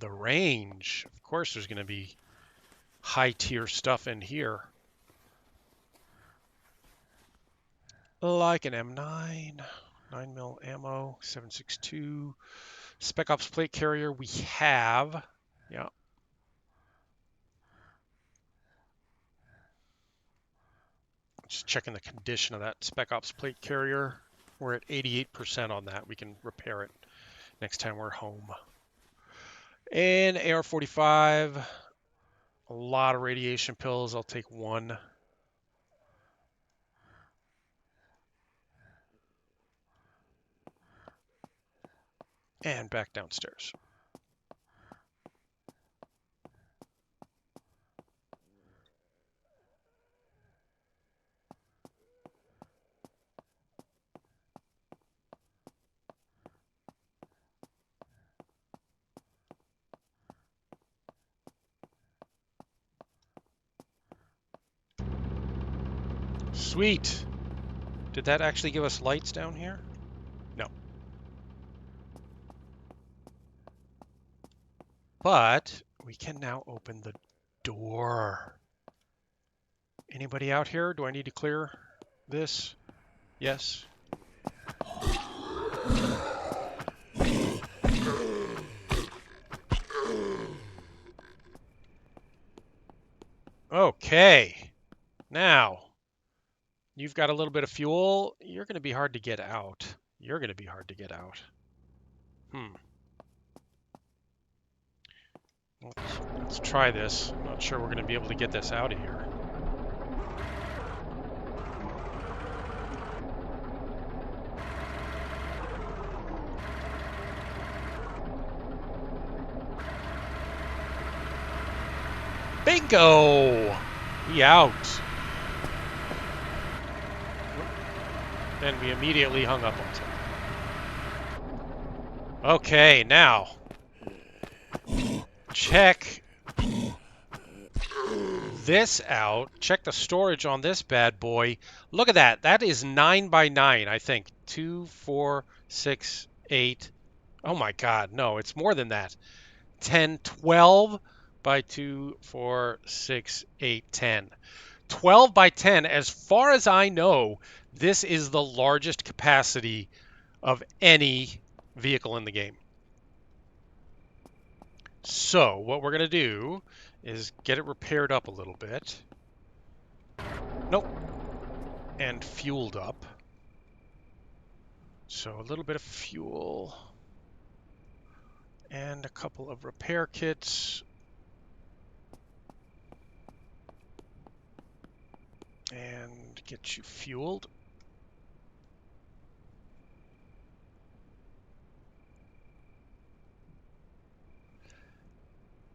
The range. Of course there's going to be high tier stuff in here. Like an M9, 9mm ammo, 7.62. Spec Ops plate carrier we have. Yeah. Just checking the condition of that Spec Ops plate carrier. We're at 88% on that. We can repair it next time we're home. And AR-45. A lot of radiation pills. I'll take one. And back downstairs. Sweet. Did that actually give us lights down here? No. But we can now open the door. Anybody out here? Do I need to clear? This. Yes. Okay. Now, you've got a little bit of fuel. You're going to be hard to get out. You're going to be hard to get out. Let's try this. I'm not sure we're going to be able to get this out of here. Bingo! He out. And we immediately hung up on him. Okay, now. Check this out. Check the storage on this bad boy. Look at that. That is 9 by 9, I think. 2, 4, 6, 8. Oh my God, no, it's more than that. 10, 12 by 2, 4, 6, 8, 10. 12 by 10, as far as I know, this is the largest capacity of any vehicle in the game. So what we're going to do is get it repaired up a little bit. Nope. And fueled up. So a little bit of fuel. And a couple of repair kits. And get you fueled.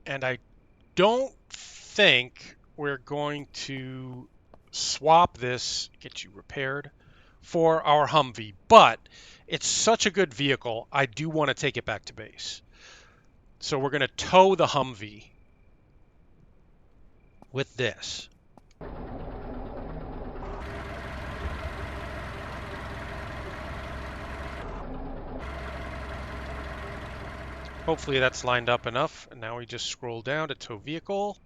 And I don't think we're going to swap this, get you repaired, for our Humvee. But it's such a good vehicle, I do want to take it back to base. So we're going to tow the Humvee with this. Hopefully that's lined up enough. And now we just scroll down to tow vehicle.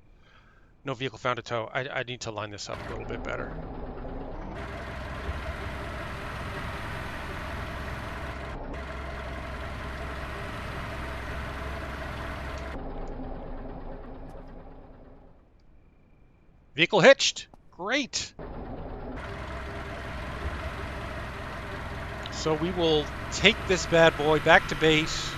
No vehicle found to tow. I need to line this up a little bit better. Vehicle hitched. Great. So we will take this bad boy back to base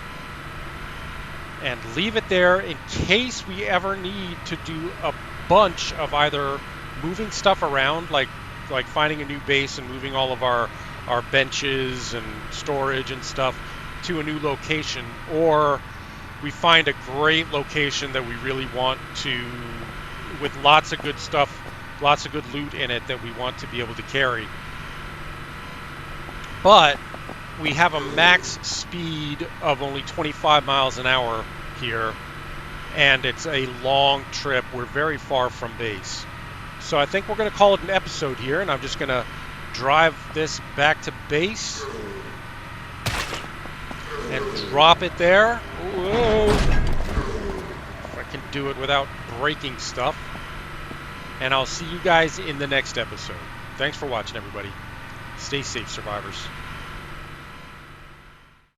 and leave it there in case we ever need to do a bunch of either moving stuff around, like finding a new base and moving all of our benches and storage and stuff to a new location, or we find a great location that we really want to, with lots of good stuff, lots of good loot in it that we want to be able to carry. But we have a max speed of only 25 miles an hour here, and it's a long trip. We're very far from base. So I think we're going to call it an episode here, and I'm just going to drive this back to base and drop it there. Whoa. If I can do it without breaking stuff. And I'll see you guys in the next episode. Thanks for watching, everybody. Stay safe, survivors.